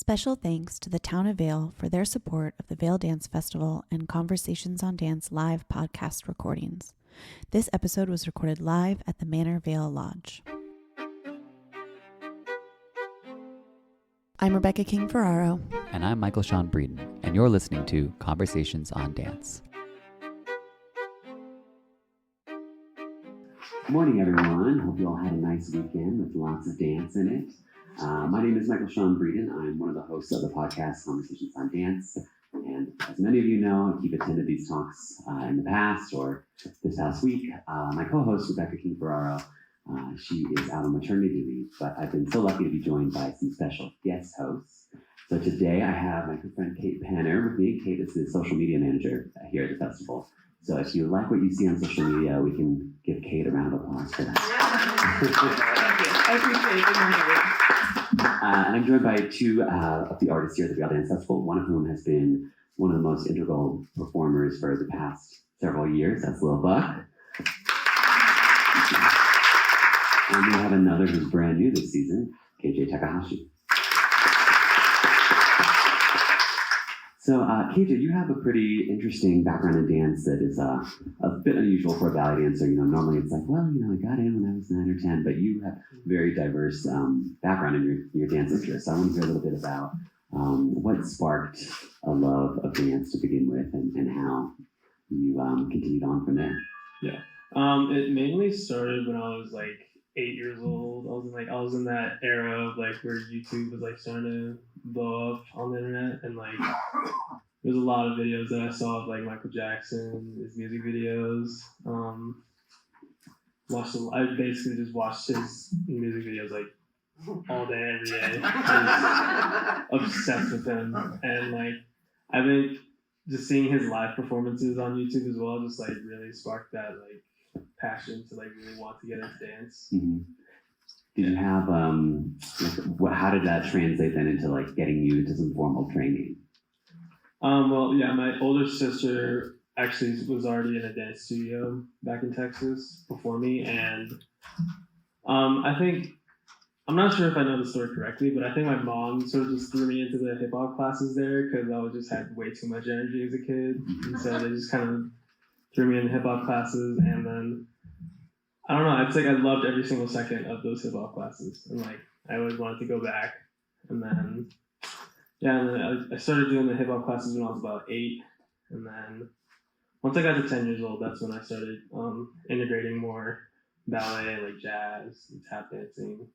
Special thanks to the Town of Vail for their support of the Vail Dance Festival and Conversations on Dance live podcast recordings. This episode was recorded live at the Manor Vail Lodge. I'm Rebecca King Ferraro. And I'm Michael Sean Breeden, and you're listening to Conversations on Dance. Good morning, everyone. Hope you all had a nice weekend with lots of dance in it. My name is Michael Sean Breeden. I'm one of the hosts of the podcast Conversations on Dance. And as many of you know, if you've attended these talks in the past or this past week, my co-host, Rebecca King Ferraro, she is out on maternity leave, but I've been so lucky to be joined by some special guest hosts. So today I have my good friend Kate Penner with me. Kate is the social media manager here at the festival. So if you like what you see on social media, we can give Kate a round of applause for that. Thank you. I appreciate it. And I'm joined by two of the artists here at the Vail Dance Festival, one of whom has been one of the most integral performers for the past several years. That's Lil Buck. And we have another who's brand new this season, KJ Takahashi. So, KJ, you have a pretty interesting background in dance that is a bit unusual for a ballet dancer. You know, normally it's like, well, you know, I got in when I was 9 or 10, but you have very diverse background in your dance interests. So I want to hear a little bit about what sparked a love of dance to begin with, and how you continued on from there. Yeah. It mainly started when I was like 8 years old. I was in that era of like where YouTube was like starting to blow up on the internet, and like there's a lot of videos that I saw of like Michael Jackson, his music videos. I basically just watched his music videos like all day, every day. I was obsessed with him, and like I think just seeing his live performances on YouTube as well just like really sparked that like passion to like really want to get into dance. Mm-hmm. Did you have how did that translate then into like getting you into some formal training? Well, yeah, my older sister actually was already in a dance studio back in Texas before me, and I think, I'm not sure if I know the story correctly, but I think my mom sort of just threw me into the hip hop classes there because I just had way too much energy as a kid, and so they just kind of threw me in the hip hop classes, and then I don't know, it's like I loved every single second of those hip hop classes, and like I always wanted to go back. And then I started doing the hip hop classes when I was about 8, and then once I got to 10 years old, that's when I started integrating more ballet, like jazz and tap dancing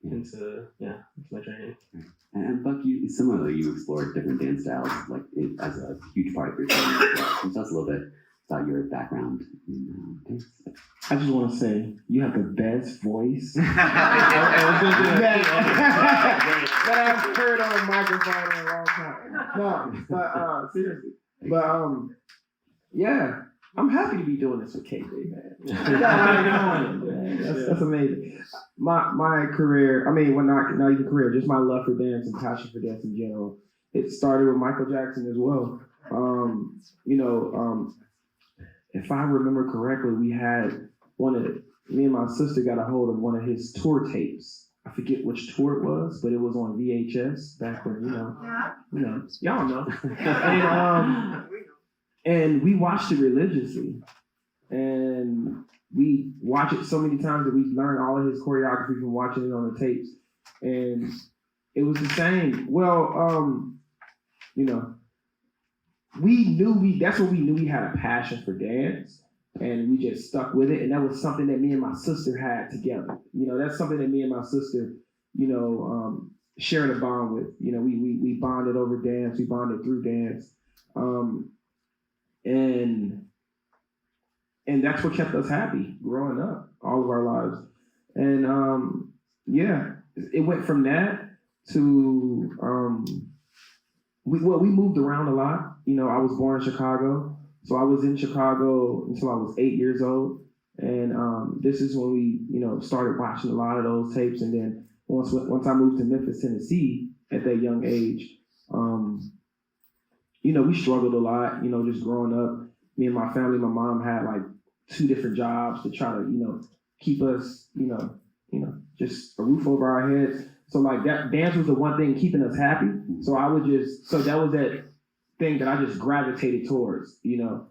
into my training. And Buck, you explored different dance styles like as a huge part of your training as well. Can you tell us a little bit about your background in dance? I just want to say you have the best voice that I've heard on a microphone in a long time. No, but seriously. But yeah, I'm happy to be doing this with KJ, man. That's amazing. My career, not even career, just my love for dance and passion for dance in general. It started with Michael Jackson as well. If I remember correctly, we had me and my sister got a hold of one of his tour tapes. I forget which tour it was, but it was on VHS back when, y'all know. And we watched it religiously. And we watch it so many times that we learned all of his choreography from watching it on the tapes. And it was the same. Well, that's when we knew we had a passion for dance, and we just stuck with it. And that was something that me and my sister had together. That's something that me and my sister, shared a bond with. We bonded over dance. We bonded through dance. And that's what kept us happy growing up, all of our lives. And it went from that to we moved around a lot. I was born in Chicago, so I was in Chicago until I was 8 years old. And this is when we, started watching a lot of those tapes. And then once I moved to Memphis, Tennessee at that young age, we struggled a lot, just growing up. Me and my family, my mom had like 2 different jobs to try to, keep us, just a roof over our heads. So like that dance was the one thing keeping us happy. So that was that thing that I just gravitated towards, and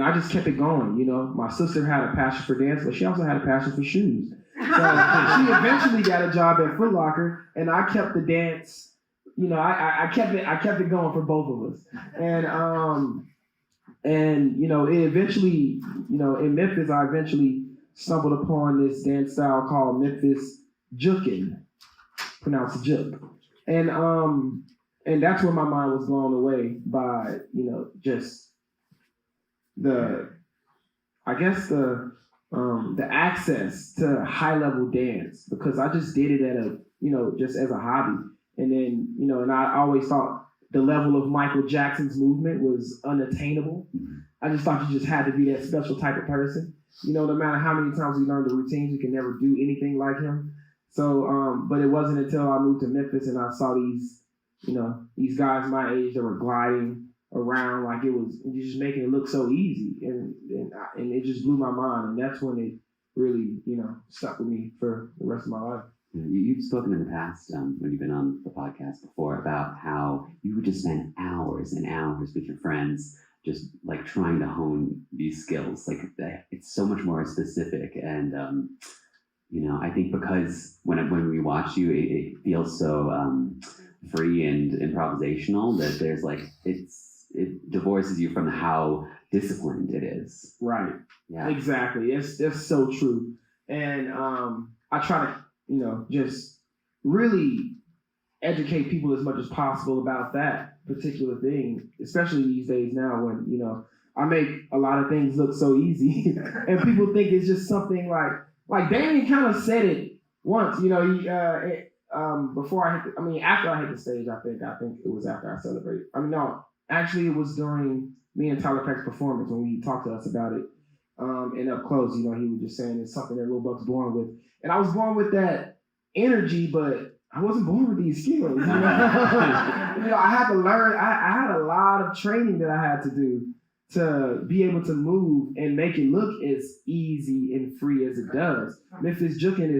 I just kept it going, My sister had a passion for dance, but she also had a passion for shoes. So she eventually got a job at Foot Locker, and I kept the dance, I kept it going for both of us. And it eventually, in Memphis, I eventually stumbled upon this dance style called Memphis Jukin, pronounced Juk. And that's where my mind was blown away by, just the access to high level dance, because I just did it just as a hobby. And then, and I always thought the level of Michael Jackson's movement was unattainable. I just thought you just had to be that special type of person. No matter how many times we learned the routines, you can never do anything like him. So, but it wasn't until I moved to Memphis and I saw these guys my age that were gliding around like it was just making it look so easy, and it just blew my mind, and that's when it really stuck with me for the rest of my life. You've spoken in the past when you've been on the podcast before about how you would just spend hours and hours with your friends just like trying to hone these skills. Like it's so much more specific, and I think because when we watch you, it feels so free and improvisational that there's like it divorces you from how disciplined it is. Right. Yeah. Exactly. That's so true. And I try to, just really educate people as much as possible about that particular thing, especially these days now when, I make a lot of things look so easy and people think it's just something like Damien kind of said it once, before after I hit the stage, I think it was after I celebrated. No, actually it was during me and Tyler Peck's performance when he talked to us about it. And up close, he was just saying it's something that Lil Buck's born with. And I was born with that energy, but I wasn't born with these skills. I had to learn, I had a lot of training that I had to do to be able to move and make it look as easy and free as it does. Memphis Jukin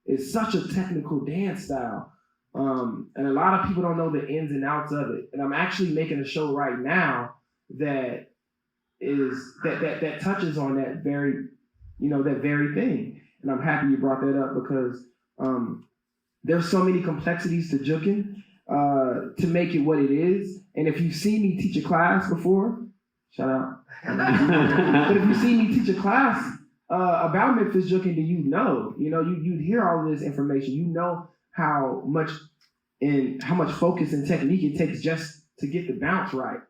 is such a technical dance style. And a lot of people don't know the ins and outs of it. And I'm actually making a show right now that touches on that very thing. And I'm happy you brought that up because there's so many complexities to juking to make it what it is. And if you've seen me teach a class before, shout out. But if you see me teach a class about Memphis juking, then you'd hear all of this information. How much focus and technique it takes just to get the bounce right.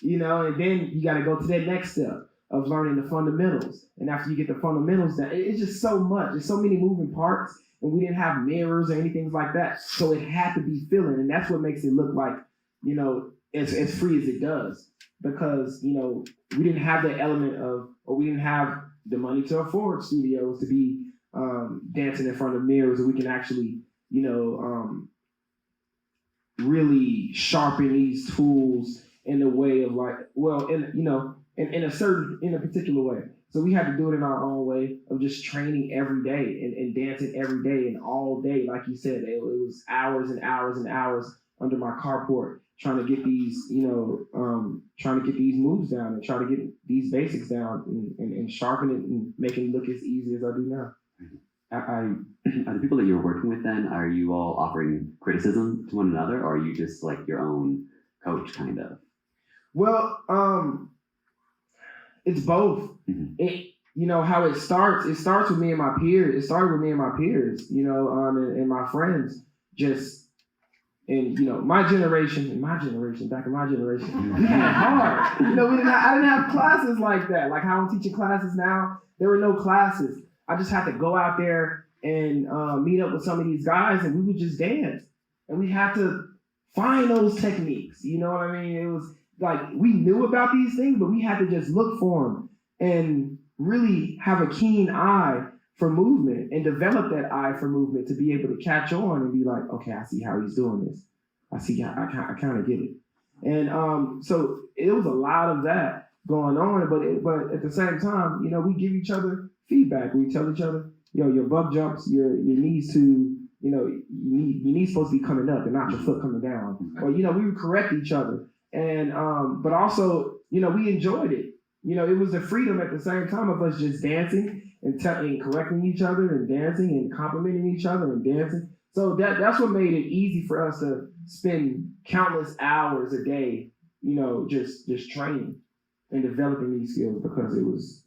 And then you got to go to that next step of learning the fundamentals. And after you get the fundamentals down, it's just so much. There's so many moving parts, and we didn't have mirrors or anything like that. So it had to be feeling, and that's what makes it look like, as free as it does. Because, we didn't have the element or we didn't have the money to afford studios to be dancing in front of mirrors, and we can actually, really sharpen these tools in a way of in a particular way. So we had to do it in our own way of just training every day and dancing every day and all day. Like you said, it was hours and hours and hours under my carport trying to get these, trying to get these moves down and try to get these basics down and sharpen it and make it look as easy as I do now. Are the people that you're working with then, are you all offering criticism to one another, or are you just like your own coach kind of? Well, it's both. Mm-hmm. How it starts with me and my peers. It started with me and my peers, and my friends. Just, and back in my generation, we had hard. I didn't have classes like that. Like how I'm teaching classes now, there were no classes. I just had to go out there and meet up with some of these guys, and we would just dance. And we had to find those techniques. You know what I mean? It was like we knew about these things, but we had to just look for them and really have a keen eye for movement and develop that eye for movement to be able to catch on and be like, okay, I see how he's doing this. I see how I kind of get it. And so it was a lot of that going on, but at the same time, we give each other feedback. We tell each other, your buck jumps, your knees too your knee's supposed to be coming up and not your foot coming down. Or, we would correct each other. And, but also, we enjoyed it. It was the freedom at the same time of us just dancing and correcting each other and dancing and complimenting each other and dancing. So that's what made it easy for us to spend countless hours a day, just training and developing these skills, because it was,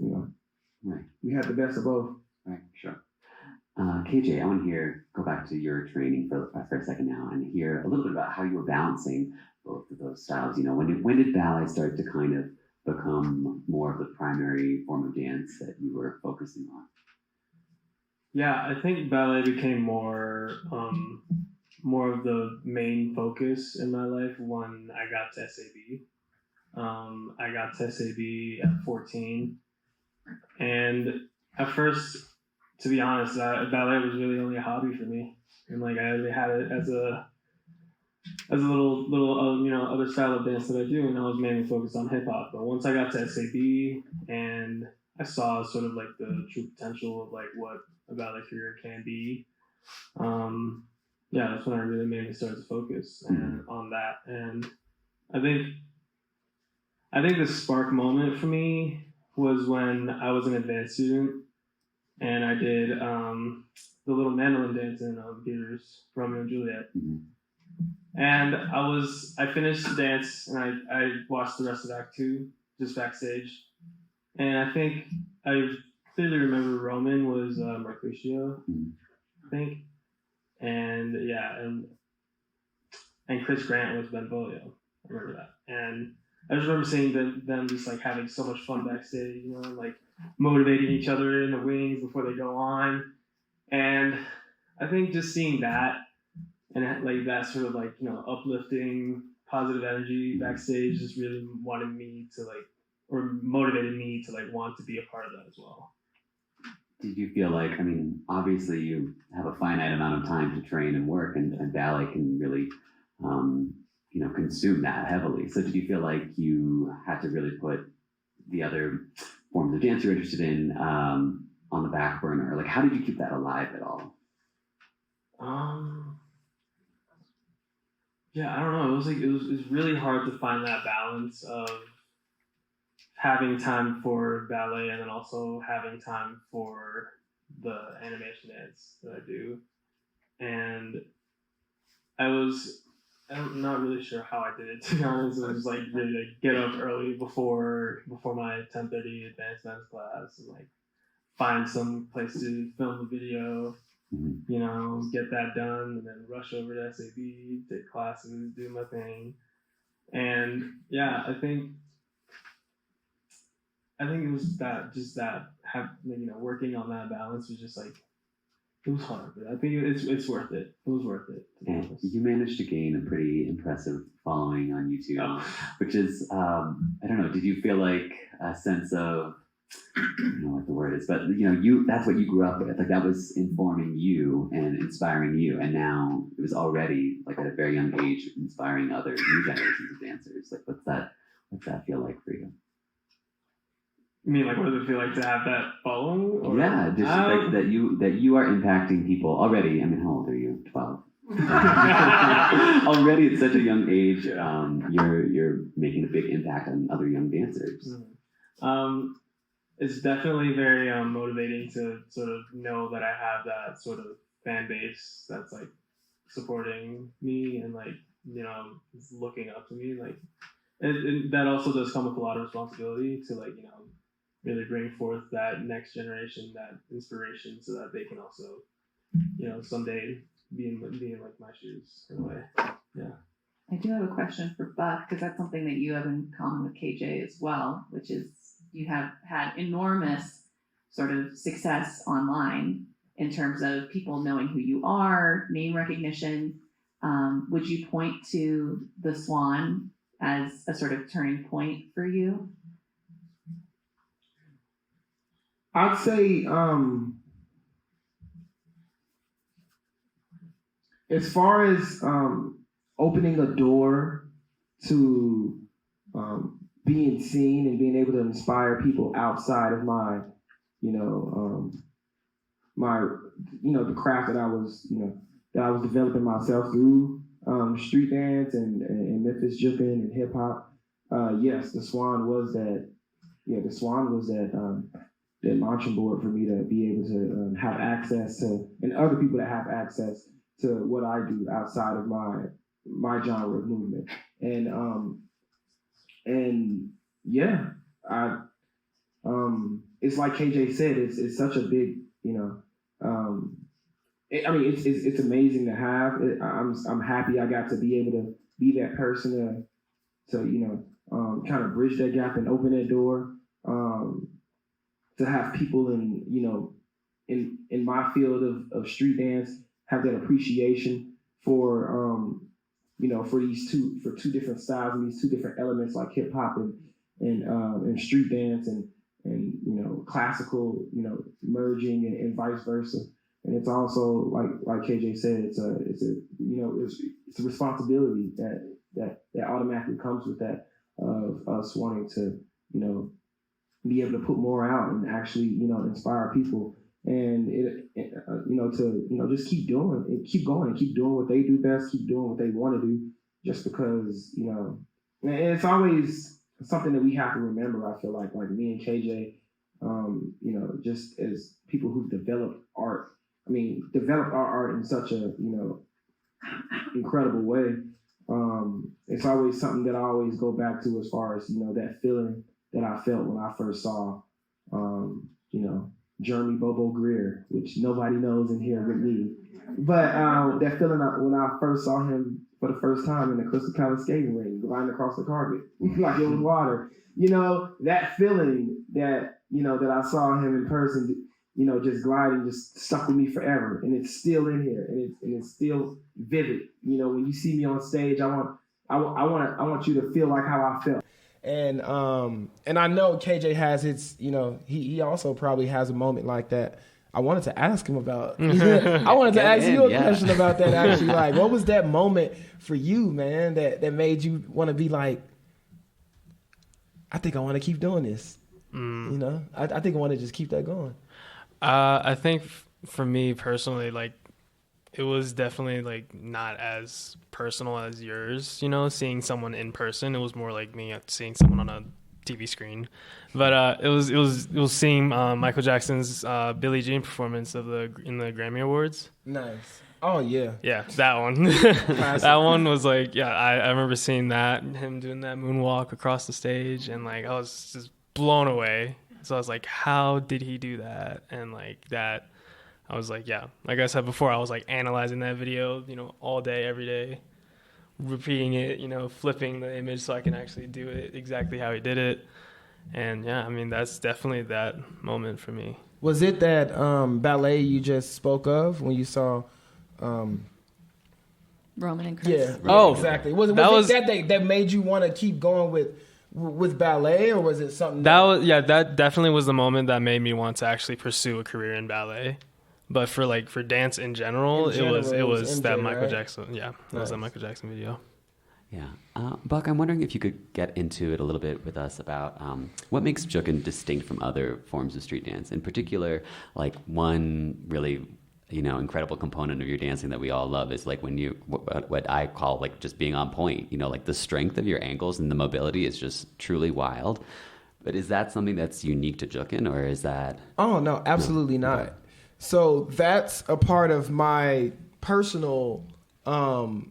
right. We had the best of both. Right, sure. KJ, I want to go back to your training for a second now and hear a little bit about how you were balancing both of those styles. When did ballet start to kind of become more of the primary form of dance that you were focusing on? Yeah, I think ballet became more of the main focus in my life when I got to SAB. I got to SAB at 14, and at first, to be honest, ballet was really only a hobby for me, and I only had it as a little other style of dance that I do, and I was mainly focused on hip hop. But once I got to SAB and I saw sort of the true potential of what a ballet career can be, that's when I really mainly started to focus on that. And I think the spark moment for me was when I was an advanced student and I did the little mandolin dance in Peter's Romeo and Juliet. And I finished the dance and I watched the rest of Act 2 just backstage. And I think I clearly remember Roman was Mercutio, I think. And and Chris Grant was Benvolio. I remember that. And I just remember seeing them just having so much fun backstage, motivating each other in the wings before they go on. And I think just seeing that and that sort of uplifting positive energy backstage just really wanted me to or motivated me to want to be a part of that as well. Did you feel obviously you have a finite amount of time to train and work, and ballet can really consume that heavily. So did you feel like you had to really put the other forms of dance you're interested in on the back burner? How did you keep that alive at all? I don't know. It was really hard to find that balance of having time for ballet and then also having time for the animation dance that I do. And I'm not really sure how I did it, to be honest. It was really get up early before my 10:30 advanced dance class and find some place to film the video, get that done, and then rush over to SAB, take classes, do my thing. And I think it was working on that balance was just it was hard, but I think it's worth it. It was worth it. And you managed to gain a pretty impressive following on YouTube, which is, I don't know, did you feel a sense of, I don't know what the word is, but that's what you grew up with. That was informing you and inspiring you, and now it was already at a very young age inspiring other new generations of dancers. What's that feel like for you? You mean what does it feel like to have that following? Or? Yeah, just that you are impacting people already. How old are you? 12. Already at such a young age, you're making a big impact on other young dancers. It's definitely very motivating to sort of know that I have that sort of fan base that's supporting me and looking up to me. And that also does come with a lot of responsibility to really bring forth that next generation, that inspiration, so that they can also someday be in my shoes in a way. Yeah. I do have a question for Buck, because that's something that you have in common with KJ as well, which is you have had enormous sort of success online in terms of people knowing who you are, name recognition. Would you point to the Swan as a sort of turning point for you? I'd say, as far as opening a door to being seen and being able to inspire people outside of my, the craft that I was, that I was developing myself through street dance and Memphis juking and hip hop. Yes, the Swan was that. Yeah, the Swan was that launching board for me to be able to have access to, and other people that have access to what I do outside of my genre of movement. And yeah, it's like KJ said, it's such a big, it's amazing to have. I'm happy I got to be able to be that person to kind of bridge that gap and open that door. To have people in my field of street dance have that appreciation for for two different styles and these two different elements like hip hop and street dance and classical merging and vice versa. And it's also like KJ said, it's a responsibility that automatically comes with that of us wanting to be able to put more out and actually inspire people and just keep doing it, keep going, keep doing what they do best, keep doing what they want to do, just because and it's always something that we have to remember. I feel like me and KJ, just as people who've developed our art in such a incredible way. It's always something that I always go back to as far as that feeling that I felt when I first saw Jeremy Bobo Greer, which nobody knows in here with me, but that feeling when I first saw him for the first time in the Crystal Palace skating ring, gliding across the carpet like it was water. That feeling that that I saw him in person, just gliding, just stuck with me forever, and it's still in here, and it's still vivid. When you see me on stage, I want you to feel like how I felt. And I know KJ has his, he also probably has a moment like that. I wanted to ask him about. I wanted to ask you a question about that. Actually, like, what was that moment for you, man, that made you want to be like, I think I want to keep doing this. I think I want to just keep that going. I think for me personally, like, it was definitely like not as personal as yours, seeing someone in person. It was more like me seeing someone on a TV screen. But it was seeing Michael Jackson's Billie Jean performance in the Grammy Awards. Nice. Oh yeah. Yeah, that one. That one was like, I remember seeing that, him doing that moonwalk across the stage, and like I was just blown away. So I was like, how did he do that? And like that, I was like, yeah, like I said before, I was like analyzing that video, all day, every day, repeating it, flipping the image so I can actually do it exactly how he did it. And yeah, I mean, that's definitely that moment for me. Was it that ballet you just spoke of when you saw Roman and Chris? Yeah. Oh, exactly. Was it that made you want to keep going with ballet, or was it something that definitely was the moment that made me want to actually pursue a career in ballet. But for dance in general, it was MJ, that Michael Jackson. Yeah, it was that Michael Jackson video. Yeah. Buck, I'm wondering if you could get into it a little bit with us about what makes jukin distinct from other forms of street dance. In particular, like one really, incredible component of your dancing that we all love is like when you, what I call like just being on point, like the strength of your ankles and the mobility is just truly wild. But is that something that's unique to jukin, or is that? Oh, no, absolutely not. Okay. So that's a part of my personal, just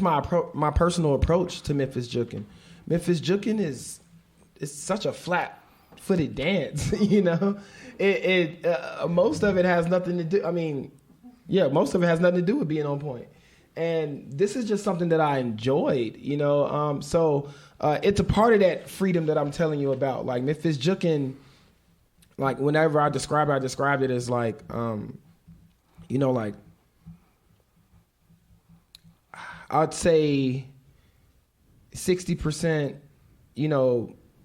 my personal approach to Memphis jukin. Memphis jukin is such a flat-footed dance. Most of it has nothing to do. Most of it has nothing to do with being on point. And this is just something that I enjoyed. So it's a part of that freedom that I'm telling you about. Like Memphis jukin. Like whenever I described it as like, like I'd say 60%,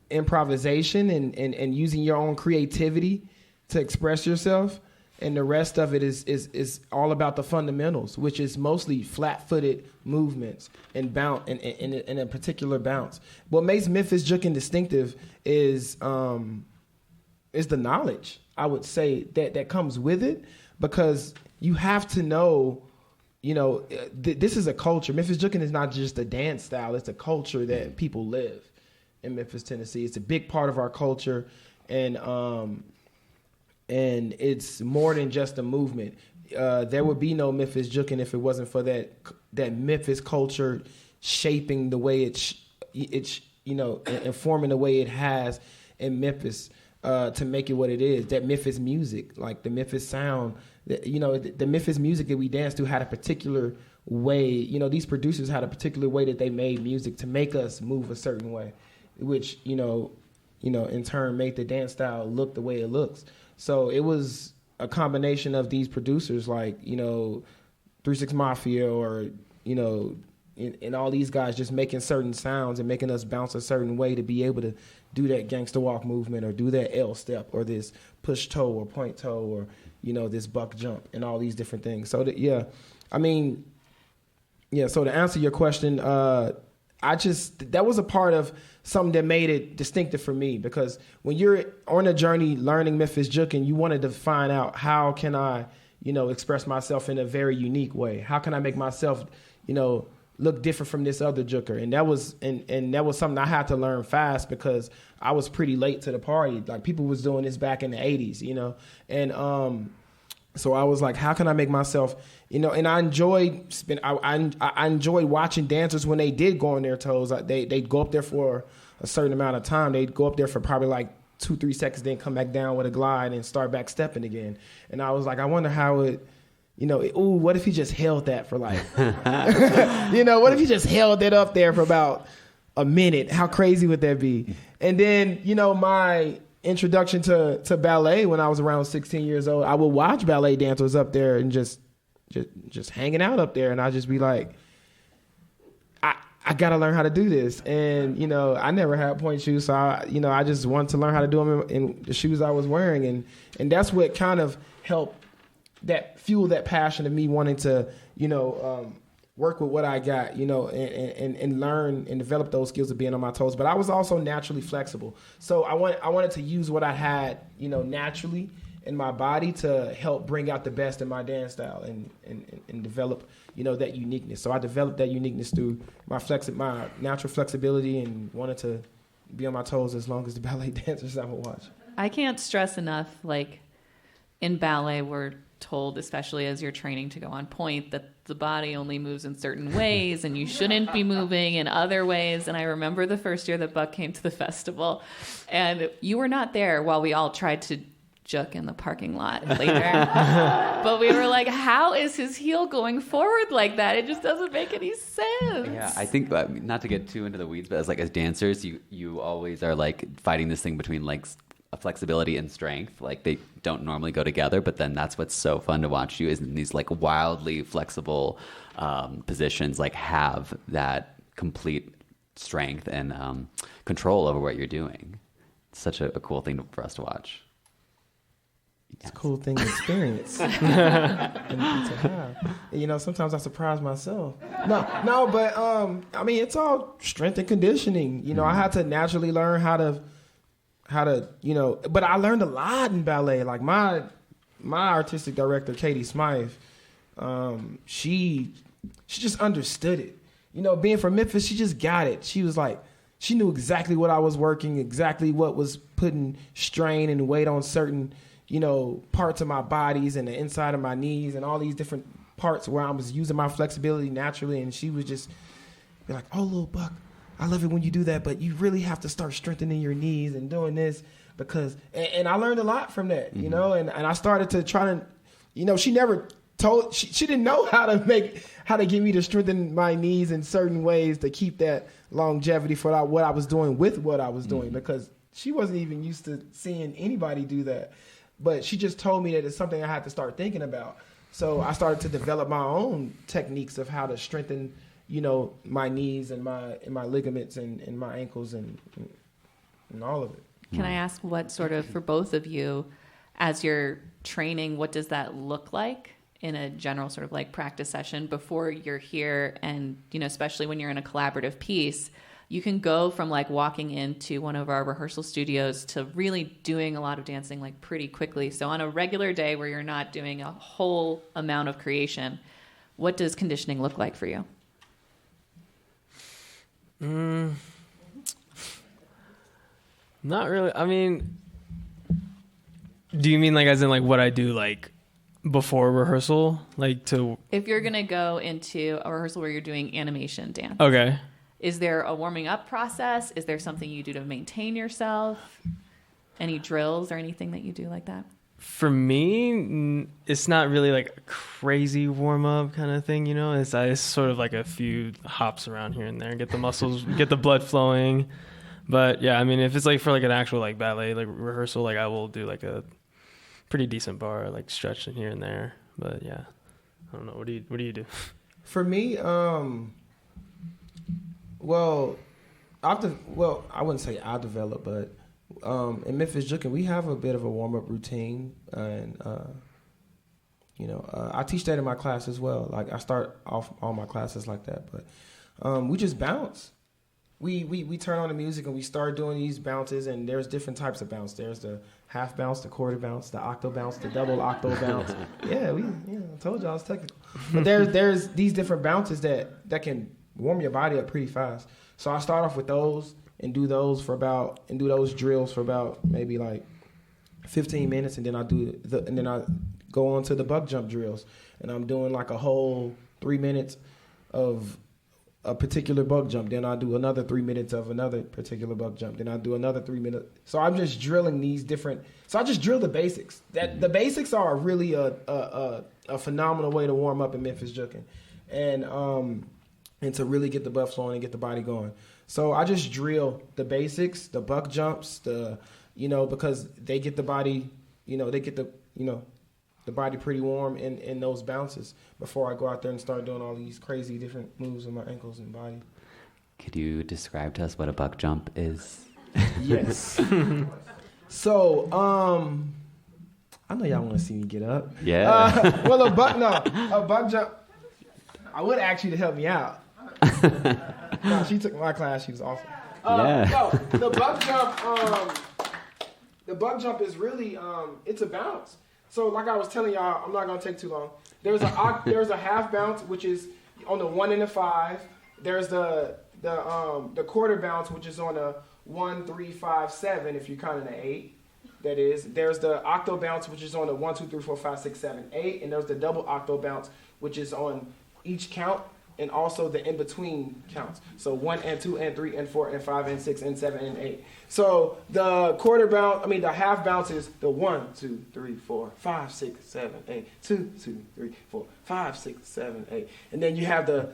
improvisation and using your own creativity to express yourself, and the rest of it is all about the fundamentals, which is mostly flat-footed movements and bounce in a particular bounce. What makes Memphis jukin distinctive is the knowledge, I would say, that comes with it, because you have to know, this is a culture. Memphis Jookin is not just a dance style. It's a culture that people live in Memphis, Tennessee. It's a big part of our culture. And it's more than just a movement. There would be no Memphis Jookin if it wasn't for that Memphis culture shaping the way it's informing the way it has in Memphis to make it what it is. That Memphis music, like the Memphis sound, the Memphis music that we danced to had a particular way. These producers had a particular way that they made music to make us move a certain way, which in turn made the dance style look the way it looks. So it was a combination of these producers like 3 6 Mafia or and all these guys just making certain sounds and making us bounce a certain way to be able to do that gangster walk movement or do that L step or this push toe or point toe or this buck jump and all these different things. So so to answer your question, that was a part of something that made it distinctive for me, because when you're on a journey learning Memphis Jookin, you wanted to find out how can I, express myself in a very unique way. How can I make myself, look different from this other jooker? And that was something I had to learn fast because I was pretty late to the party. Like people was doing this back in the 80s, and so I was like, how can I make myself, and I enjoyed I enjoyed watching dancers when they did go on their toes. They'd go up there for a certain amount of time. They'd go up there for probably like 2-3 seconds, then come back down with a glide and start back stepping again. And I was like, I wonder how it, what if he just held that for like, what if he just held it up there for about a minute? How crazy would that be? And then, my introduction to ballet when I was around 16 years old, I would watch ballet dancers up there and just hanging out up there, and I'd just be like, I gotta learn how to do this. And I never had point shoes, so I just wanted to learn how to do them in the shoes I was wearing, and that's what kind of helped fuel that passion of me wanting to work with what I got, and learn and develop those skills of being on my toes. But I was also naturally flexible. So I wanted to use what I had, naturally in my body to help bring out the best in my dance style and develop, that uniqueness. So I developed that uniqueness through my natural flexibility and wanted to be on my toes as long as the ballet dancers I would watch. I can't stress enough, like in ballet, we're told, especially as you're training to go on point, that the body only moves in certain ways and you shouldn't be moving in other ways. And I remember the first year that Buck came to the festival and you were not there while we all tried to juke in the parking lot later. But we were like, how is his heel going forward like that? It just doesn't make any sense. Yeah, I think, not to get too into the weeds, but as dancers, you always are like fighting this thing between like flexibility and strength. Like they don't normally go together, but then that's what's so fun to watch you is in these like wildly flexible positions, like have that complete strength and control over what you're doing. It's such a cool thing for us to watch. It's a cool thing to experience and to have. Sometimes I surprise myself. No, but it's all strength and conditioning. I had to naturally learn how to, but I learned a lot in ballet. Like my artistic director, Katie Smythe, she just understood it. Being from Memphis, she just got it. She was like, she knew exactly what I was working, exactly what was putting strain and weight on certain, parts of my bodies and the inside of my knees and all these different parts where I was using my flexibility naturally. And she would just be like, oh, Lil Buck, I love it when you do that, but you really have to start strengthening your knees and doing this because, and I learned a lot from that, and I started to try to, she never told, she didn't know how to get me to strengthen my knees in certain ways to keep that longevity for what I was doing with what I was doing because she wasn't even used to seeing anybody do that. But she just told me that it's something I had to start thinking about. So I started to develop my own techniques of how to strengthen, my knees and my ligaments and my ankles and all of it. Can I ask what sort of, for both of you, as you're training, what does that look like in a general sort of like practice session before you're here? And, especially when you're in a collaborative piece, you can go from like walking into one of our rehearsal studios to really doing a lot of dancing like pretty quickly. So on a regular day where you're not doing a whole amount of creation, what does conditioning look like for you? Not really. I mean, do you mean like as in like what I do like before rehearsal? Like to... If you're going to go into a rehearsal where you're doing animation dance. Okay. Is there a warming up process? Is there something you do to maintain yourself? Any drills or anything that you do like that? For me, it's not really like a crazy warm up kind of thing, you know. It's sort of like a few hops around here and there, get the muscles, get the blood flowing. But yeah, I mean, if it's like for like an actual like ballet like rehearsal, like I will do like a pretty decent bar, like stretch in here and there. But yeah, I don't know. What do you do? For me, well, I wouldn't say I developed, but in Memphis Jukin, we have a bit of a warm-up routine, and I teach that in my class as well. Like I start off all my classes like that, but we just bounce. We turn on the music and we start doing these bounces, and there's different types of bounce. There's the half bounce, the quarter bounce, the octo bounce, the double octo bounce. I told you I was technical. But there's these different bounces that can warm your body up pretty fast. So I start off with those and do those drills for about maybe like 15 minutes, and then I go on to the buck jump drills, and I'm doing like a whole 3 minutes of a particular buck jump. Then I do another 3 minutes of another particular buck jump. Then I do another 3 minutes. So I'm just drilling these different. So I just drill the basics. The basics are really a phenomenal way to warm up in Memphis Jukin, and to really get the blood flowing and get the body going. So I just drill the basics, the buck jumps, because they get the body, the body pretty warm in those bounces before I go out there and start doing all these crazy different moves with my ankles and body. Could you describe to us what a buck jump is? Yes. So, I know y'all want to see me get up. Yeah. A buck jump, I would ask you to help me out. No, she took my class. She was awesome. The buck jump is really, it's a bounce. So like I was telling y'all, I'm not gonna take too long. There's a half bounce, which is on the 1 and the 5. There's the quarter bounce, which is on a 1, 3, 5, 7. If you're counting the 8, that is. There's the octo bounce, which is on the 1, 2, 3, 4, 5, 6, 7, 8, and there's the double octo bounce, which is on each count and also the in between counts. So 1 and 2 and 3 and 4 and 5 and 6 and 7 and 8. So the half bounce is the 1, 2, 3, 4, 5, 6, 7, 8, 2, 3, 4, 5, 6, 7, 8. And then you have the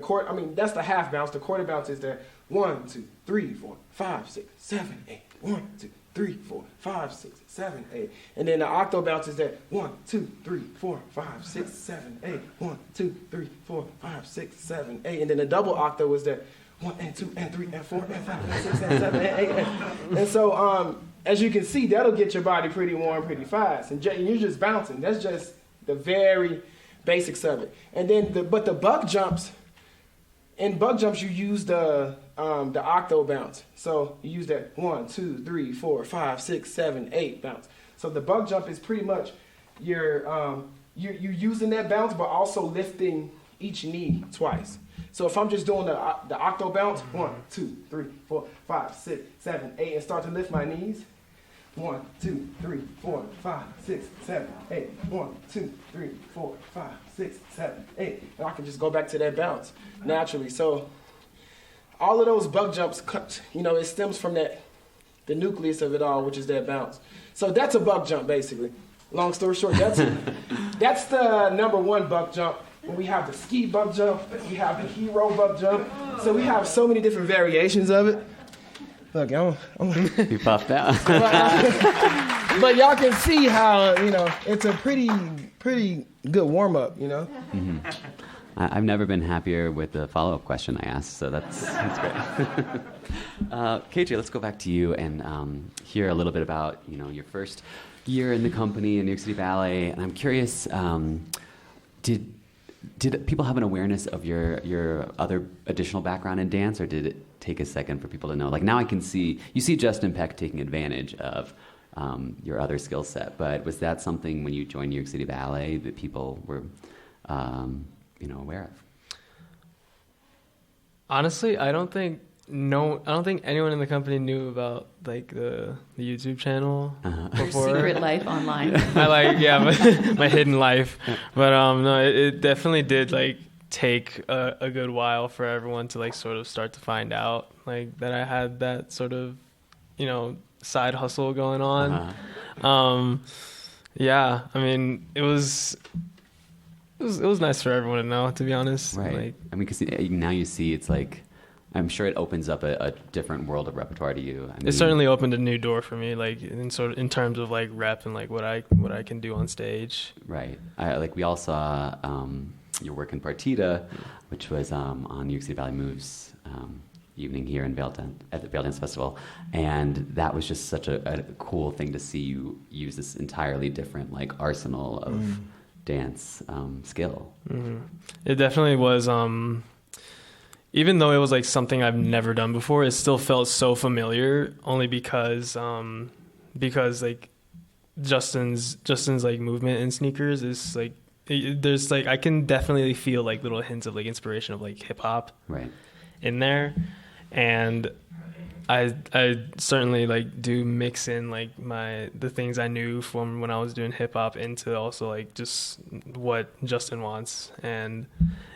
quarter. That's the half bounce. The quarter bounce is there. 1, 2, 3, 4, 5, 6, 7, 8. 1, 2, 3, 4, 5, 6, 7, 8. And then the octo bounce is that 1, 2, 3, 4, 5, 6, 7, 8. 1, 2, 3, 4, 5, 6, 7, 8. And then the double octo is that 1 and 2 and 3 and 4 and 5 and 6 and 7 and 8. And so as you can see, that'll get your body pretty warm pretty fast. And you're just bouncing. That's just the very basics of it. And then the buck jumps. In buck jumps, you use the octo bounce. So you use that 1, 2, 3, 4, 5, 6, 7, 8 bounce. So the buck jump is pretty much you're using that bounce, but also lifting each knee twice. So if I'm just doing the octo bounce, 1, 2, 3, 4, 5, 6, 7, 8, and start to lift my knees. 1, 2, 3, 4, 5, 6, 7, 8. 1, 2, 3, 4, 5, 6, 7, 8. And I can just go back to that bounce naturally. So all of those buck jumps, it stems from the nucleus of it all, which is that bounce. So that's a buck jump, basically. Long story short, that's the number 1 buck jump. We have the ski buck jump. We have the hero buck jump. So we have so many different variations of it. Look, You puffed out. But y'all can see how, it's a pretty good warm-up, Mm-hmm. I've never been happier with the follow-up question I asked, so that's great. KJ, let's go back to you and hear a little bit about, your first year in the company in New York City Ballet. And I'm curious, did people have an awareness of your other additional background in dance, or did it take a second for people to know? Like now I can see, you see Justin Peck taking advantage of your other skill set, but was that something when you joined New York City Ballet that people were, aware of? Honestly, I don't think anyone in the company knew about like the YouTube channel before. Your secret life online. my hidden life. But no, it definitely did like take a good while for everyone to like sort of start to find out like that I had that sort of, side hustle going on. Yeah, I mean, it was nice for everyone to know, to be honest. Right. Like, I mean, because now you see, it's like, I'm sure it opens up a different world of repertoire to you. I mean, it certainly opened a new door for me, like in terms of like rep and like what I can do on stage. Right. We all saw your work in Partita, which was on New York City Ballet Moves evening here in at the Vail Dance Festival, and that was just such a cool thing to see you use this entirely different like arsenal of dance skill. Mm-hmm. It definitely was. Even though it was like something I've never done before, it still felt so familiar. Only because like Justin's like movement in sneakers is like there's like I can definitely feel like little hints of like inspiration of like hip hop in there, and I certainly like do mix in like the things I knew from when I was doing hip hop into also like just what Justin wants, and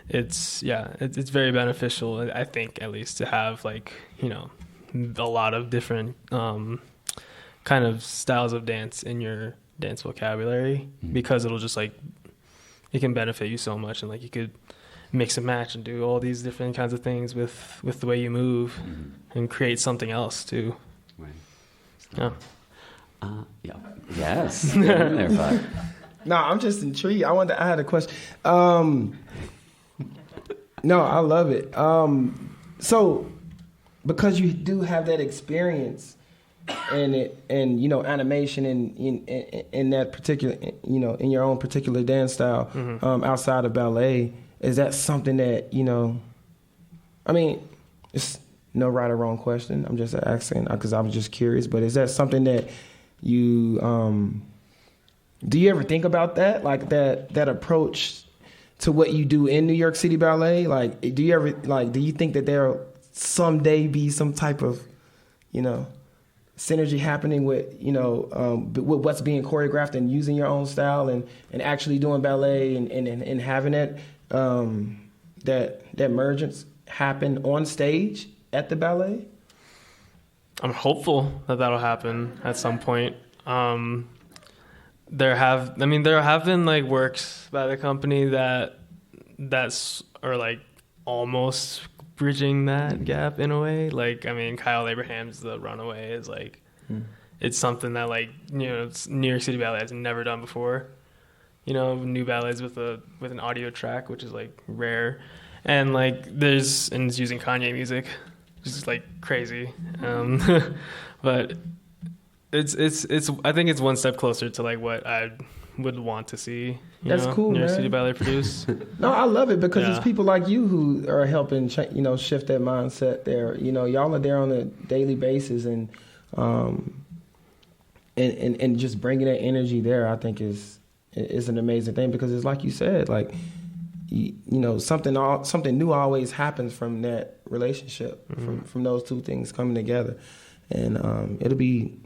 it's very beneficial, I think, at least to have like a lot of different kind of styles of dance in your dance vocabulary, because it'll just like it can benefit you so much, and like you could mix and match and do all these different kinds of things with the way you move and create something else too. Right. Yeah. Yes. There, Buck. No, I'm just intrigued. I had a question. No, I love it. So because you do have that experience and animation in that particular, in your own particular dance style, outside of ballet, is that something that, I mean, it's no right or wrong question. I'm just asking because I was just curious, but is that something that you, do you ever think about that? Like that approach to what you do in New York City Ballet? Like, do you think that there'll someday be some type of, synergy happening with, with what's being choreographed and using your own style and actually doing ballet and having it, that emergence happen on stage at the ballet? I'm hopeful that that'll happen at some point. There have been like works by the company that's are like almost bridging that gap in a way. Like, I mean, Kyle Abraham's The Runaway is like, it's something that like, New York City Ballet has never done before. New ballets with an audio track, which is like rare. And like it's using Kanye music, which is like crazy. But it's I think it's one step closer to like what I would want to see. That's cool, New York man. City Ballet produce. No, I love it because it's people like you who are helping, shift that mindset there. Y'all are there on a daily basis, and just bringing that energy there, I think is an amazing thing, because it's like you said, like, something new always happens from that relationship, from those two things coming together, and it'll be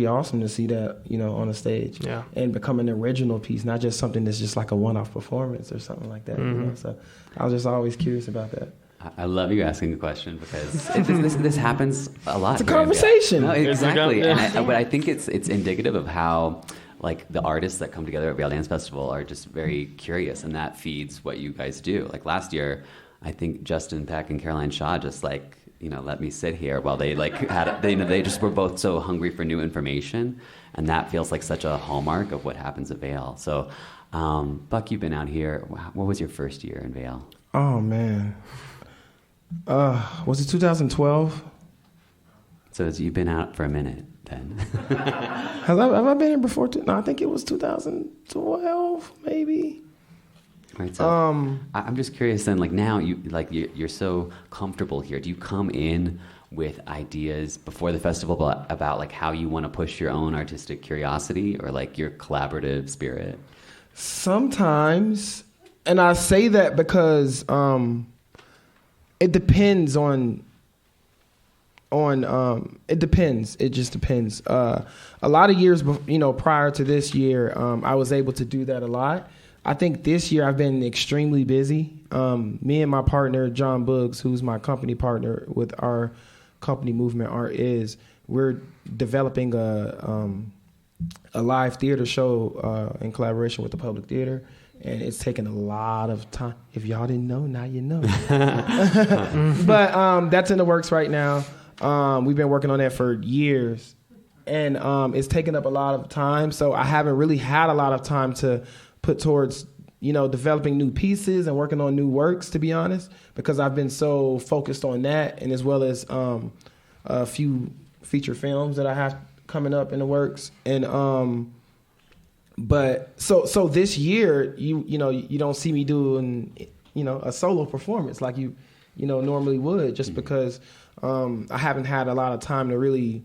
awesome to see that, on the stage, and become an original piece, not just something that's just like a one-off performance or something like that. So I was just always curious about that. I love you asking the question, because this happens a lot. It's a conversation. No, exactly. But I think it's indicative of how like the artists that come together at Vail Dance Festival are just very curious, and that feeds what you guys do. Like last year, I think Justin Peck and Caroline Shaw just like, let me sit here while they like they just were both so hungry for new information, and that feels like such a hallmark of what happens at Vail. So, Buck, you've been out here. What was your first year in Vail? Oh man, was it 2012? So you've been out for a minute then. Have I been here before? No, I think it was 2012, maybe. Right, so I'm just curious then, like now you're so comfortable here. Do you come in with ideas before the festival about like how you want to push your own artistic curiosity or like your collaborative spirit? Sometimes, and I say that because it depends on it depends. It just depends. A lot of years, prior to this year, I was able to do that a lot. I think this year I've been extremely busy. Me and my partner, John Buggs, who's my company partner with our company Movement Art Is, we're developing a live theater show in collaboration with the Public Theater. And it's taken a lot of time. If y'all didn't know, now you know. But that's in the works right now. We've been working on that for years. And it's taken up a lot of time. So I haven't really had a lot of time to put towards, developing new pieces and working on new works, to be honest, because I've been so focused on that, and as well as a few feature films that I have coming up in the works. And but so this year, you don't see me doing, a solo performance like you normally would, just because I haven't had a lot of time to really,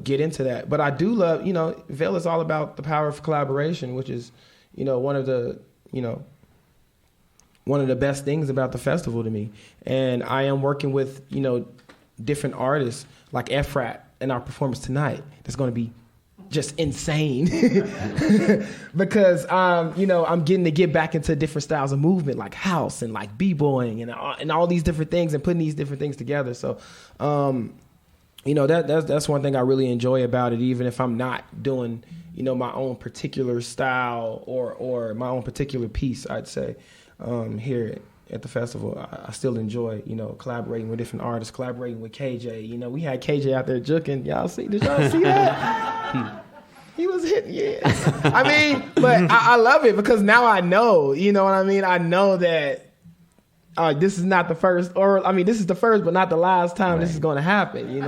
get into that. But I do love, Vail is all about the power of collaboration, which is, one of the best things about the festival to me. And I am working with, different artists like Efrat in our performance tonight. That's going to be just insane because, I'm getting to get back into different styles of movement like house and like b-boying and all these different things and putting these different things together. So, that's one thing I really enjoy about it, even if I'm not doing, my own particular style or my own particular piece, I'd say, here at the festival. I still enjoy, collaborating with different artists, collaborating with KJ. We had KJ out there juking. Did y'all see that? He was hitting, yeah. I mean, but I love it because now I know, you know what I mean? I know that this is not the first, this is the first, but not the last time this is going to happen,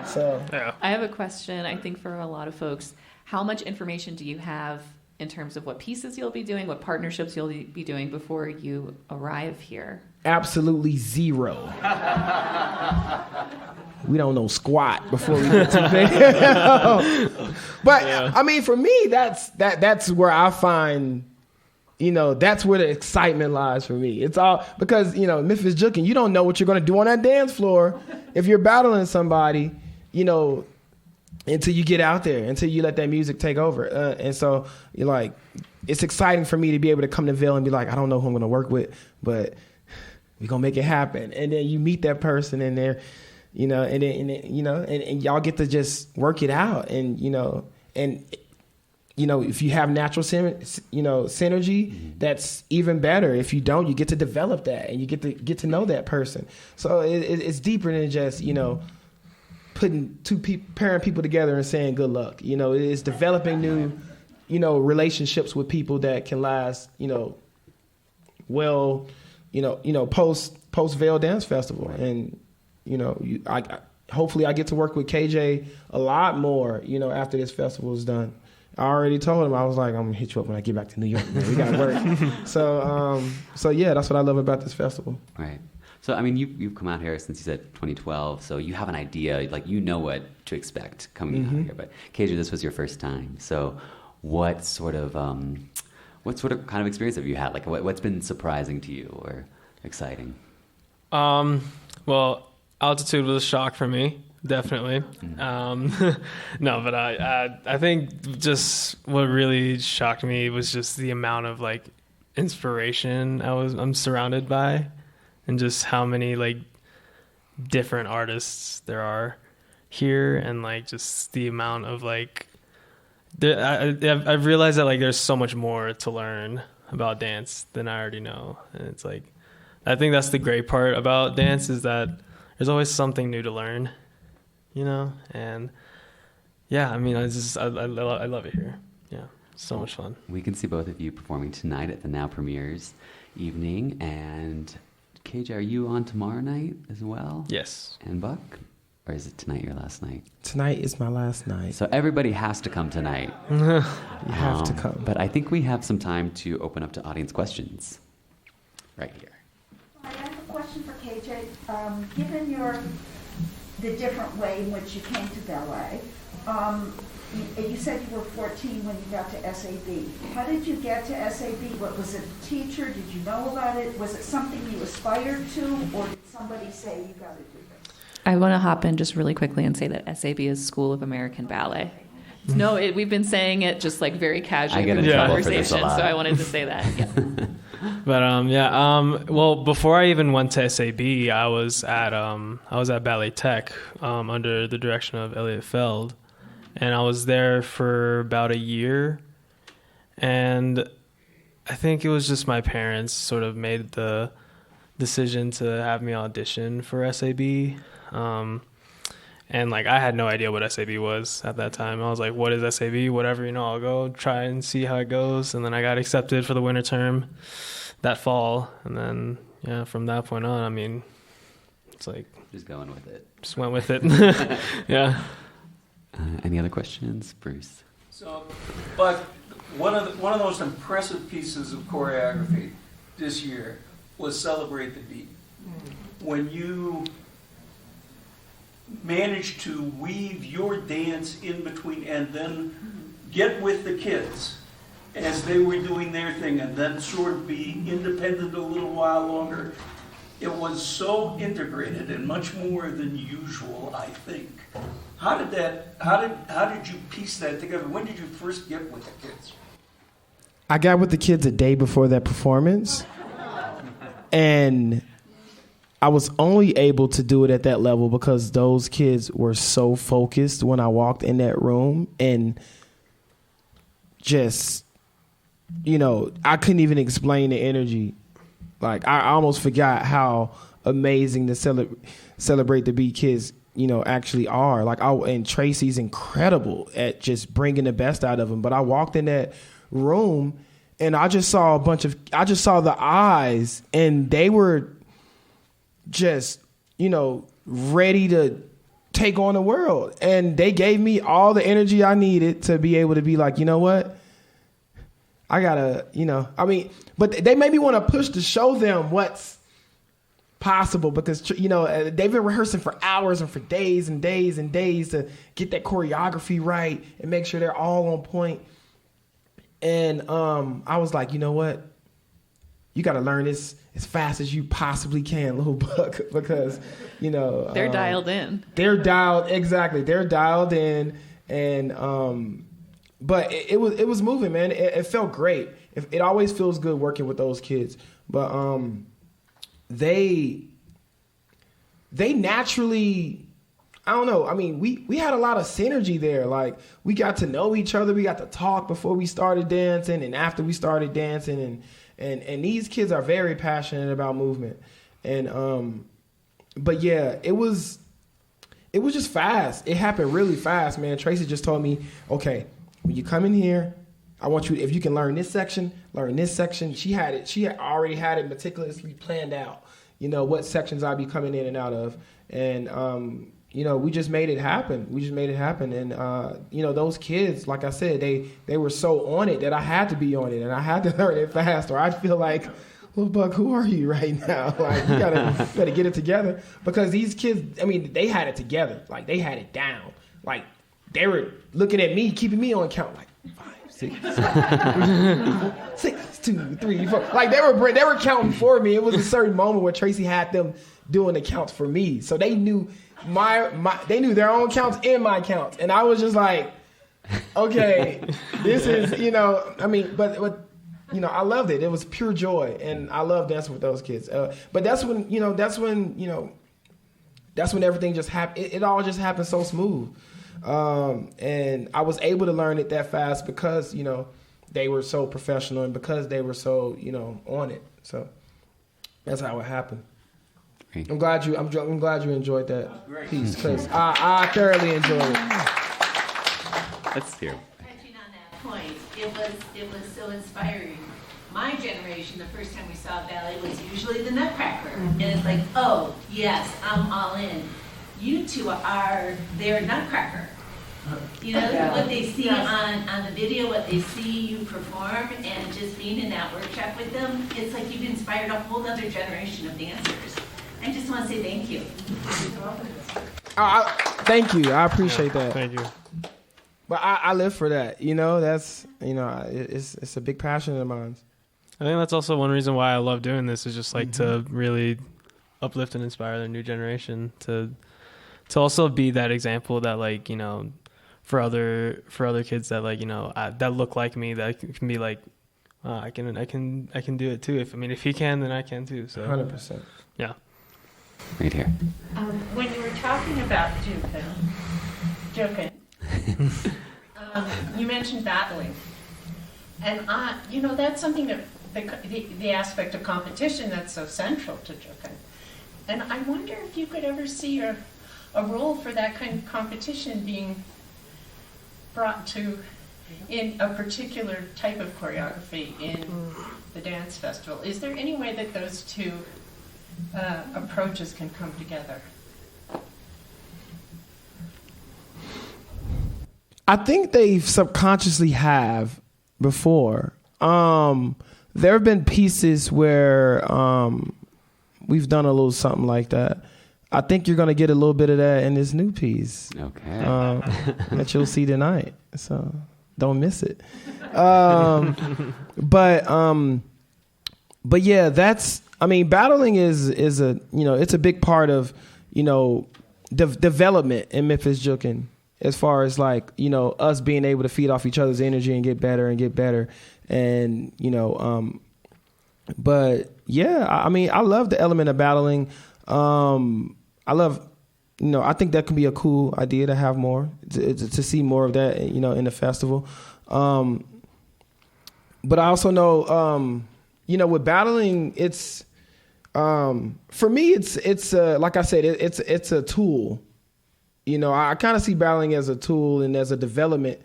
So yeah. I have a question, I think, for a lot of folks. How much information do you have in terms of what pieces you'll be doing, what partnerships you'll be doing before you arrive here? Absolutely zero. We don't know squat before we get to Vail. But yeah. For me, that's where I find, that's where the excitement lies for me. It's all because, Memphis Jukin, you don't know what you're going to do on that dance floor if you're battling somebody, until you get out there, until you let that music take over. And so you're like, it's exciting for me to be able to come to Vail and be like, I don't know who I'm going to work with, but we're going to make it happen. And then you meet that person in there, and y'all get to just work it out. And, if you have natural synergy, that's even better. If you don't, you get to develop that and you get to know that person. So it's deeper than just, putting pairing people together and saying good luck. It's developing new, relationships with people that can last, post Vail Dance Festival. And, hopefully I get to work with KJ a lot more, after this festival is done. I already told him, I was like, I'm gonna hit you up when I get back to New York, man. We gotta work. So yeah, that's what I love about this festival. Right. So, you've come out here since you said 2012, so you have an idea, like, what to expect coming out here. But, KJ, this was your first time. So, what sort of kind of experience have you had? Like, what's been surprising to you or exciting? Well, altitude was a shock for me, definitely. No, but I think just what really shocked me was just the amount of, like, inspiration I'm surrounded by. And just how many, like, different artists there are here, and, like, just the amount of, like, I've realized that, like, there's so much more to learn about dance than I already know. And it's like, I think that's the great part about dance, is that there's always something new to learn, and yeah, I love it here. Yeah, so much fun. We can see both of you performing tonight at the Now Premieres evening, and KJ, are you on tomorrow night as well? Yes. And Buck? Or is it tonight your last night? Tonight is my last night. So everybody has to come tonight. You have to come. But I think we have some time to open up to audience questions. Right here. I have a question for KJ. Given the different way in which you came to ballet, you said you were 14 when you got to SAB. How did you get to SAB? What was it, a teacher? Did you know about it? Was it something you aspired to, or did somebody say you got to do this? I want to hop in just really quickly and say that SAB is School of American Ballet. No, we've been saying it just like very casually I get in in the trouble for conversation, this a lot. so I wanted to say that. Yeah. But well, before I even went to SAB, I was at Ballet Tech under the direction of Elliot Feld, and I was there for about a year. And I think it was just my parents sort of made the decision to have me audition for SAB. And like I had no idea what SAB was at that time. I was like, what is SAB? Whatever, I'll go try and see how it goes. And then I got accepted for the winter term that fall. And then, yeah, from that point on, I mean, it's like... Just going with it. Just went with it. Yeah. Any other questions? Bruce? So, but one of the most impressive pieces of choreography this year was Celebrate the Beat. When you managed to weave your dance in between and then get with the kids as they were doing their thing and then sort of be independent a little while longer. It was so integrated and much more than usual, I think. How did you piece that together? When did you first get with the kids? I got with the kids a day before that performance, and I was only able to do it at that level because those kids were so focused when I walked in that room, and just, I couldn't even explain the energy. Like, I almost forgot how amazing the Celebrate the Beat kids, actually are. Like, and Tracy's incredible at just bringing the best out of them. But I walked in that room and I just saw the eyes, and they were just, ready to take on the world. And they gave me all the energy I needed to be able to be like, you know what? I gotta, but they made me want to push to show them what's possible because, they've been rehearsing for hours and for days and days and days to get that choreography right and make sure they're all on point. And I was like, you know what? You got to learn this as fast as you possibly can, Lil Buck, because, they're dialed in. They're dialed in, and but it was moving, man. It felt great. It always feels good working with those kids, but they naturally, I don't know. I mean, we had a lot of synergy there. Like, we got to know each other. We got to talk before we started dancing and after we started dancing. And these kids are very passionate about movement. And, but yeah, it was just fast. It happened really fast, man. Tracy just told me, okay, when you come in here, I want you, if you can learn this section, learn this section. She had already had it meticulously planned out, what sections I'd be coming in and out of. And, we just made it happen. And, those kids, like I said, they were so on it that I had to be on it, and I had to learn it fast, or I'd feel like, Lil Buck, who are you right now? Like, you gotta get it together. Because these kids, I mean, they had it together. Like, they had it down. Like, they were looking at me, keeping me on count, like 5, 6, 7, 6, 2, 3, 4. Like, they were counting for me. It was a certain moment where Tracy had them doing the counts for me, so they knew they knew their own counts and my counts, and I was just like, okay, this is, but I loved it. It was pure joy, and I love dancing with those kids. But that's when everything just happened. It all just happened so smooth. And I was able to learn it that fast because, they were so professional and because they were so, on it. So that's how it happened. Great. I'm glad you enjoyed that piece because I thoroughly enjoyed it. Let's hear. Touching on that point, it was so inspiring. My generation, the first time we saw ballet was usually the Nutcracker. And it's like, oh, yes, I'm all in. you two are their nutcracker. You know, what they see on the video, what they see you perform, and just being in that workshop with them, it's like you've inspired a whole other generation of dancers. I just want to say thank you. Thank you. I appreciate that. Thank you. But I live for that. You know, that's, you know, it's a big passion of mine. I think that's also one reason why I love doing this, is just like to really uplift and inspire the new generation to also be that example that, like, you know, for other kids that, like, you know, that look like me, that can be like, I can do it too. If he can, then I can too. So 100%. Yeah. Right here. When you were talking about juking, you mentioned battling, and you know, that's something that the aspect of competition that's so central to juking. And I wonder if you could ever see a role for that kind of competition being brought to in a particular type of choreography in the dance festival. Is there any way that those two approaches can come together? I think they subconsciously have before. There have been pieces where we've done a little something like that. I think you're going to get a little bit of that in this new piece. Okay. That you'll see tonight. So don't miss it. But yeah, battling is a, you know, it's a big part of, you know, development in Memphis Jukin, as far as, like, you know, us being able to feed off each other's energy and get better. And, you know, but yeah, I love the element of battling. I love, you know, I think that can be a cool idea to have more, to see more of that, you know, in the festival. But I also know, you know, with battling, it's, for me, it's like I said, it's a tool. You know, I kind of see battling as a tool and as a developmental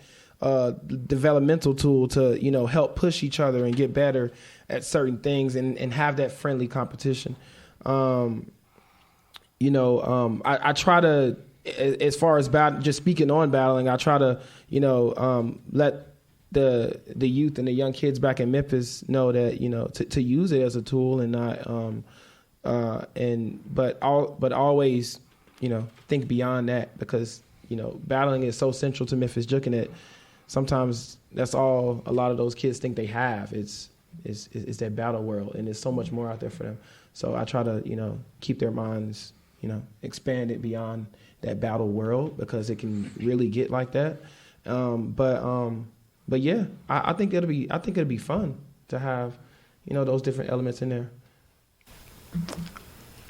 tool to, you know, help push each other and get better at certain things and have that friendly competition. You know, I try to, as far as just speaking on battling, I try to, you know, let the youth and the young kids back in Memphis know that, you know, to use it as a tool and not, but always, you know, think beyond that, because, you know, battling is so central to Memphis Jukin that sometimes that's all a lot of those kids think they have. It's that battle world, and there's so much more out there for them. So I try to, you know, keep their minds, you know, expanded beyond that battle world, because it can really get like that. But yeah, I think it'll be fun to have, you know, those different elements in there.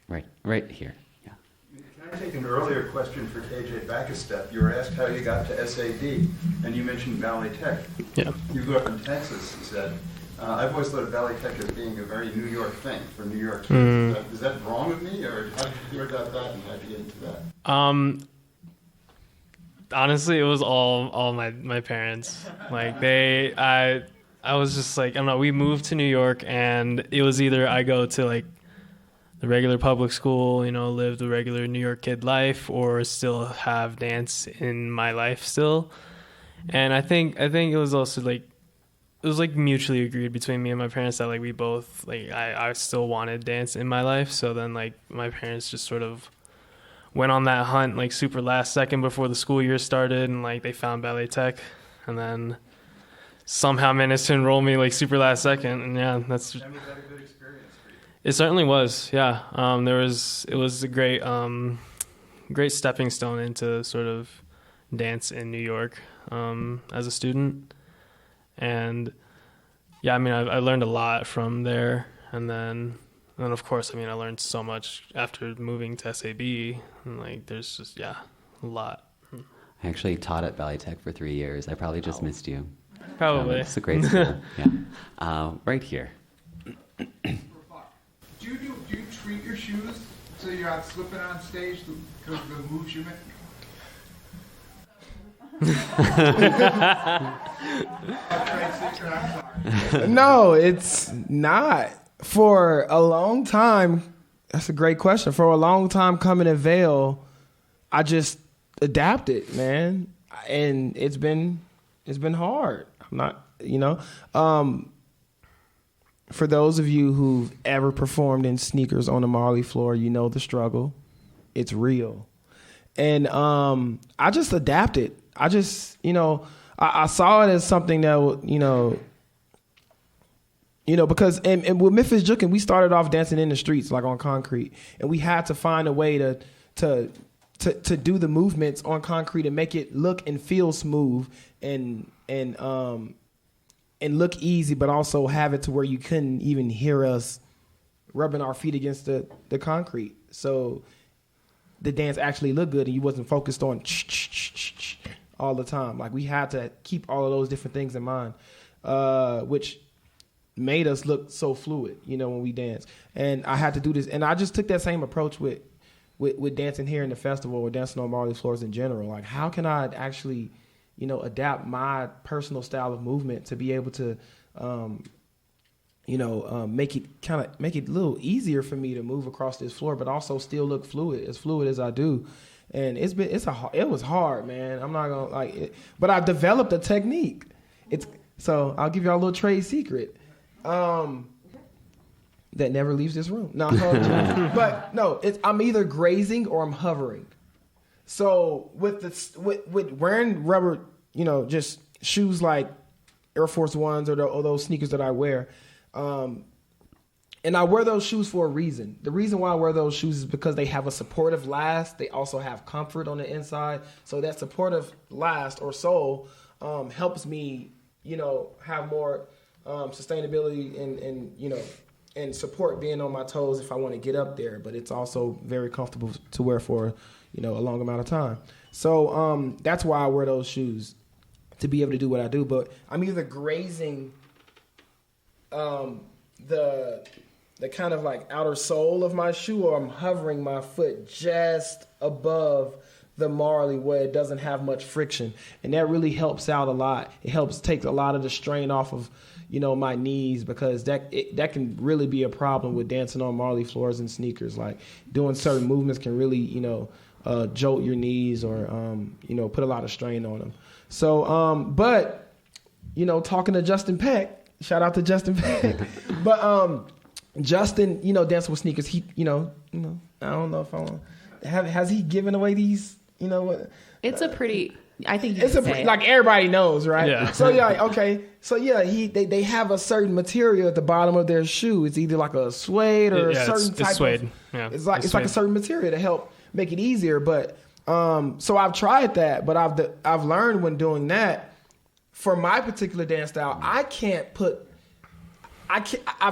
Right here. Yeah. Can I take an earlier question for KJ back a step? You were asked how you got to SAD, and you mentioned Ballet Tech. Yeah. You grew up in Texas, you said. I've always thought of Ballet Tech as being a very New York thing for New York kids. Is that wrong with me, or how did you hear about that and how did you get into that? Honestly, it was all my parents. Like, I was just like, I don't know, we moved to New York, and it was either I go to, like, the regular public school, you know, live the regular New York kid life, or still have dance in my life still. And I think it was also like, it was like mutually agreed between me and my parents that, like, we both, like, I still wanted dance in my life. So then, like, my parents just sort of went on that hunt, like, super last second before the school year started, and, like, they found Ballet Tech, and then somehow managed to enroll me, like, super last second. And yeah, that's. And was that a good experience for you? It certainly was. Yeah. It was a great stepping stone into sort of dance in New York as a student. And yeah, I mean, I learned a lot from there, and then of course, I mean, I learned so much after moving to SAB, and, like, there's just, yeah, a lot. I actually taught at Ballet Tech for 3 years. I probably just missed you. Probably. It's a great school. Yeah. Right here. Do you treat your shoes so you're not slipping on stage because of the moves you make? No, it's not. For a long time, that's a great question. For a long time coming to Vail, I just adapted, man, and it's been hard. I'm not, for those of you who've ever performed in sneakers on the Marley floor, you know the struggle. It's real. And I just adapted. I just, I saw it as something that, because and with Memphis Jukin, we started off dancing in the streets, like on concrete, and we had to find a way to do the movements on concrete and make it look and feel smooth and look easy, but also have it to where you couldn't even hear us rubbing our feet against the concrete. So the dance actually looked good, and you wasn't focused on all the time. Like, we had to keep all of those different things in mind, which made us look so fluid, when we dance. And I had to do this, and I just took that same approach with dancing here in the festival or dancing on Marley floors in general. Like, how can I actually, adapt my personal style of movement to be able to, make it a little easier for me to move across this floor, but also still look fluid as I do. And it was hard, man. I'm not gonna like it, but I developed a technique. So I'll give y'all a little trade secret. That never leaves this room. No, but no, I'm either grazing or I'm hovering. So with wearing rubber, just shoes like Air Force Ones or those sneakers that I wear, and I wear those shoes for a reason. The reason why I wear those shoes is because they have a supportive last. They also have comfort on the inside. So that supportive last or sole helps me, have more sustainability and support being on my toes if I want to get up there. But it's also very comfortable to wear for, a long amount of time. So that's why I wear those shoes, to be able to do what I do. But I'm either grazing the kind of like outer sole of my shoe, or I'm hovering my foot just above the Marley where it doesn't have much friction. And that really helps out a lot. It helps take a lot of the strain off of, my knees, because that can really be a problem with dancing on Marley floors and sneakers. Like, doing certain movements can really, jolt your knees or, put a lot of strain on them. So, but, talking to Justin Peck, shout out to Justin Peck, but Justin, dancing with sneakers, he, I don't know if I want, has he given away these, It's a pretty, I think you it's can say. like everybody knows, right? Yeah. So yeah, okay. So yeah, they have a certain material at the bottom of their shoe. It's either like a suede or a certain type it's suede. of. Yeah, it's like a certain material to help make it easier. But so I've tried that, but I've learned when doing that, for my particular dance style, I've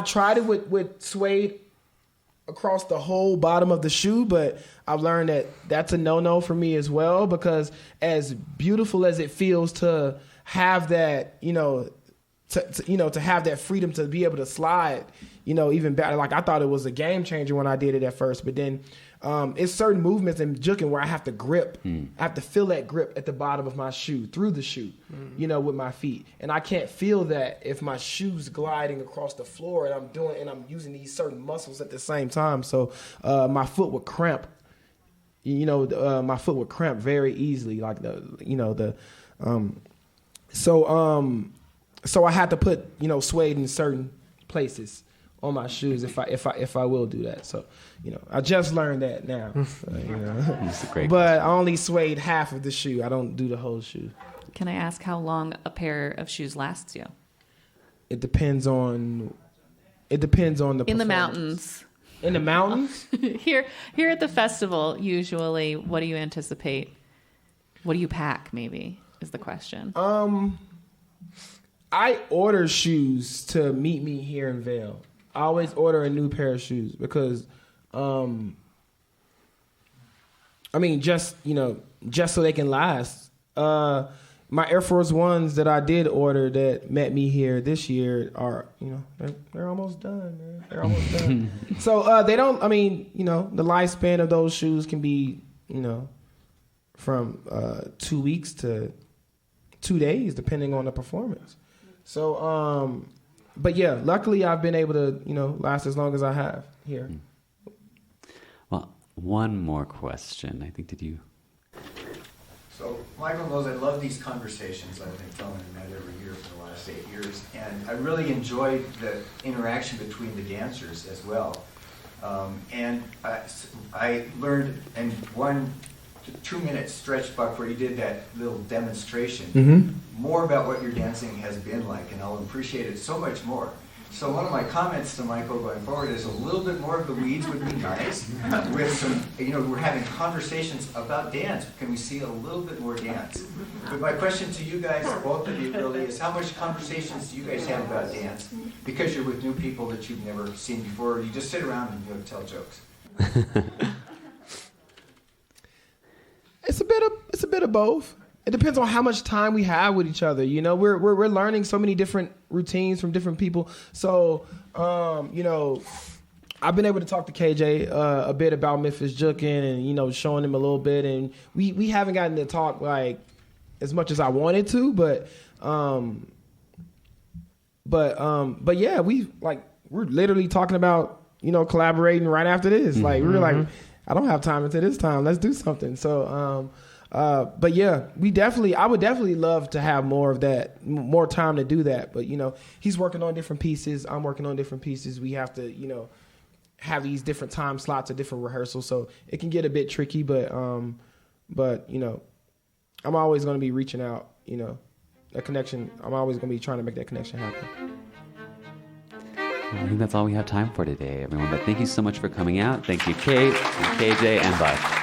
tried it with suede across the whole bottom of the shoe, but I've learned that that's a no-no for me as well, because as beautiful as it feels to have that, to have that freedom to be able to slide, even better. Like, I thought it was a game changer when I did it at first, but then it's certain movements in juking where I have to grip. I have to feel that grip at the bottom of my shoe, through the shoe, with my feet. And I can't feel that if my shoe's gliding across the floor and I'm using these certain muscles at the same time. So my foot would cramp. My foot would cramp very easily. Like so I had to put suede in certain places on my shoes if I will do that. So, I just learned that now. So, but I only suede half of the shoe. I don't do the whole shoe. Can I ask how long a pair of shoes lasts you? It depends on the in the mountains. In the mountains? Here at the festival, usually, what do you anticipate? What do you pack, maybe, is the question. I order shoes to meet me here in Vail. I always order a new pair of shoes because, just so they can last. My Air Force Ones that I did order that met me here this year are, they're almost done, man. They're almost done. So they don't, the lifespan of those shoes can be, from 2 weeks to 2 days, depending on the performance. So, but yeah, luckily I've been able to, last as long as I have here. Well, one more question. I think, did you So Michael knows I love these conversations. I've been filming that every year for the last 8 years. And I really enjoyed the interaction between the dancers as well. And I learned in 1 to 2 minute stretch, Buck, where you did that little demonstration, more about what your dancing has been like, and I'll appreciate it so much more. So one of my comments to Michael going forward is a little bit more of the weeds would be nice. With some, we're having conversations about dance. Can we see a little bit more dance? But my question to you guys, both of you really, is how much conversations do you guys have about dance? Because you're with new people that you've never seen before, or you just sit around and tell jokes. It's a bit of both. It depends on how much time we have with each other. We're learning so many different routines from different people. So, I've been able to talk to KJ a bit about Memphis Jukin and showing him a little bit, and we haven't gotten to talk like as much as I wanted to, but yeah, we're literally talking about collaborating right after this. Like we were like, I don't have time until this time. Let's do something. So. But yeah, I would definitely love to have more of that, more time to do that. But he's working on different pieces. I'm working on different pieces. We have to, have these different time slots of different rehearsals. So it can get a bit tricky, but I'm always going to be reaching out, that connection. I'm always going to be trying to make that connection happen. Well, I think that's all we have time for today, everyone. But thank you so much for coming out. Thank you, Kate, and KJ, and Buck.